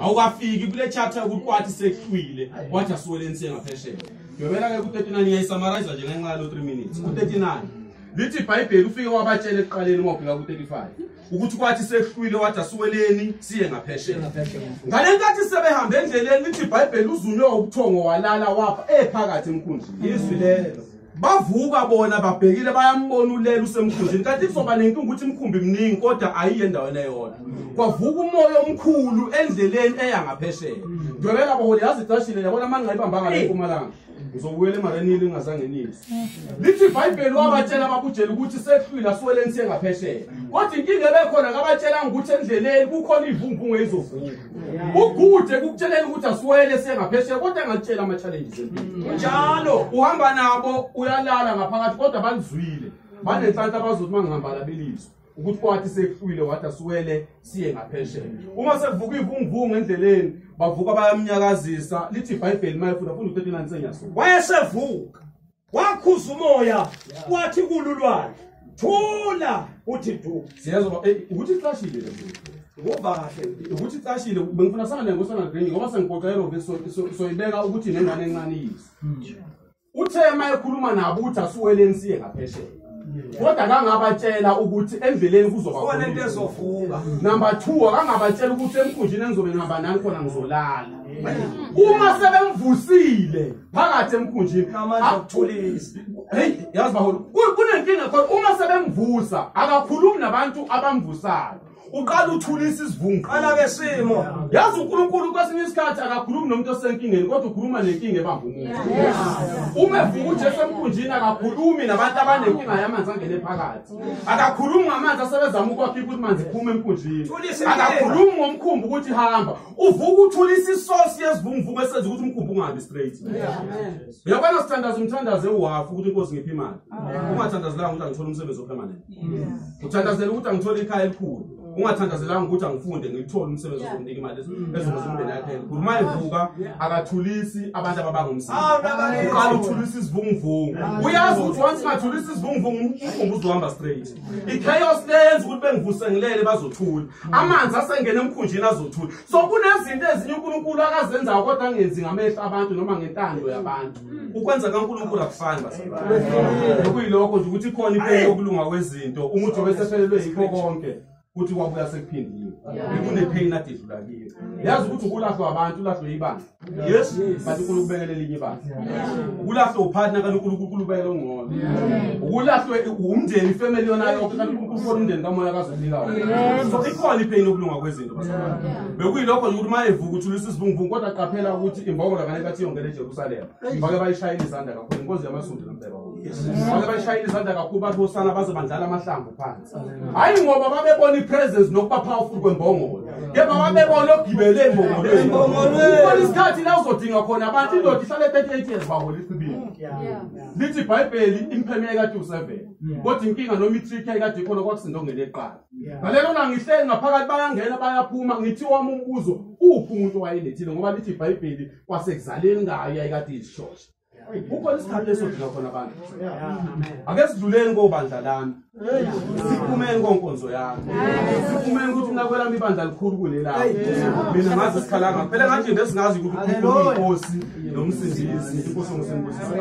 awukafiki kule chapter ukuthi kwathi sekuhlwile wathi asuweleni siyengaphesheya. Ngiyobela ke ku-39 ngiyayisummarize nje ngenxa lo 3 minutes. Ku-39 lithi iBhayibheli ufike wabatshela ekuqaleni mawubheka ku-35 ukuthi kwathi sekuhlwile wathi asuweleni siye ngaphesheya. Ngale nkathi sebehambe endleleni lithi iBhayibheli uzunywe ubuthongo walala wafa ephakathi emkhunjini. Izwi lelo bavuka bona babhekile bayambona ulela usemkhunjini kanti kuzoba nenkinga ukuthi imkhumbi mningi kodwa ayiye endaweni eyodwa. Kwavuka umoya omkhulu endleleni eya ngaphesheya. Ngiyobela baholi yazi icashile yabona manje ngayibambanga le Mpumalanga. Ngizowuyela emarenini ngazange nisi. Lithi iBhayibheli wabatshela babujela ukuthi sekuhlwile asuweleni siye ngaphesheya. Kodwa inkinga ebekhona ngabatshela ukuthi endleleni kukhona ivumvungu ezizovuka. Ukude kukutsheleni ukuthi asuwele siye ngaphesheya kodwa engakutshela ama challenges empilo. Njalo uhamba nabo uyalala ngaphakathi kodwa banizwile. Banenhlanhla abazothi mangihamba labelizwe ukuthi kwathi sekuhlwile wathi asuwele siye ngaphesheya. Uma sekuvuka ivumvungu endleleni bavuka bayamnyakazisa lithi iBhayibheli mayefuna u39 senyasuka. Wayesevuka wakhuza umoya wathi kululwane thula uthi du. Siyazwa ukuthi icashile le ngoba kahle ukuthi icashile bengifuna sana ngosana green ngoba sengixoxela vese soyibeka ukuthi nengane encane yisi. Uthema ekhuluma nabo ukuthi asuweleni siye ngaphesheya. Kodwa kangabatshela ukuthi endleleni kuzoba khona into ezovuka. Number 2 akangabatshela ukuthi emkhunjini engizobe ngihamba nani khona ngizolala. Uma sebemvusile phakathi emkhunjini amandla okuthulisa. Hey yazi baholi kunenkinga khona uma sebemvusa akakhulumi nabantu abamvusayo. Uqala uthulisa isivungu. Qala ke simo. Yazi uNkulunkulu kwesinye isikhathi akakhulumi nomuntu osenkingeni kodwa ukhuluma nenkinga ebamba umuntu. Uma evuka uJesu emkhunjini akakhulumi nabantu abanenkinga yamanzi angene phakathi. Akakhulumi ngamanzi asebezama ukwakhipha ukuthi manzi iphume emkhunjini. Akakhulumi ngomkhumbi ukuthi hamba. Uvuka uthulisa isource yesivunguvungu esenza ukuthi umkhumbi ungahambi straight. Uyabona sithandaza umthandaze uwafu ukuthi inkosi ngiphi imali. Ungathandazelanga ukuthi angithola umsebenzi opermanent. Uthandazela ukuthi angithola ikhaya elikhulu. Ungathandazelanga ukuthi angifunde ngithole umsebenzi ozokunika imali ezokuza umndeni yakhe. Uma evuka akathulisi abantu ababanga umsebenzi. Uqala uthulisa isivunguvungu. Uyazi ukuthi once ngathulisa isivunguvungu umkhumbi uzohamba straight. Ichaos lenza ukuthi bengivuse ngilele bazothula. Amanzi asengena emkhunjini azothula. So kunezinto ezinye uNkulunkulu akazenza kodwa angenzi ngamehlo abantu noma ngentando yabantu. Ukwenza kaNkulunkulu akufani basebenzi. Kuyilokho nje ukuthi khona iphelo yokulunga kwezinto. Umuntu obesephelelwe yikho konke kuthi kwabuya sekuphindiwe. Bekune pain adidlula kiyo. Yazi ukuthi ukulahlwa abantu ulahlwe ibandla. Yes, bathi uNkulunkulu elinye ibandla. Ukulahlwa upartner kaNkulunkulu ubekele ongcono. Ukulahlwe umndeni ifamily yona yonke kanti uNkulunkulu umndeni kamoya kazonika. So ikhona ipain yokulunga kwezinto basebenzi. Bekuyilokho nje ukuthi maye evuka uthulisa isivunguvungu kodwa qaphela ukuthi imbongolo ngane bathi yongena eJerusalem. Bake bayishayile izandla kakhulu inkosi yamasonto namhlanje. Bake bayishayile izandla kakhulu bathi osana baze bandlala amahlamvu phansi. Hayi ngoba babebona ipresence nokuba powerful kwembongolo. Yebo babebona ogibele embongolweni. Ukho isikhathi la uzodinga khona abantu indoda ihlale 38 years baholi isibili. Lithi iBhayibheli impheme ka 27. Kodwa inkinga noma itrick ekade ikhona kwakusindongene eqala. Ngalelo na ngihleli ngaphakathi bayangena bayaphuma ngithi wami umbuzo uphi umuntu wayelethile ngoba lithi iBhayibheli kwasekuzaleni ngayo ayikade izishosha. Ukho isikhathi lesodinga khona abantu. Ake sidluleni kobandla lami. Siphumeni konkonzo yami. Siphumeni ukuthi nakwelami ibandla likhulu kulelami. Mina ngazi isikhalanga phela ngathi nje singazi ukuthi uNkulunkulu inkosi nomsindisi inkosi ngosembusisa.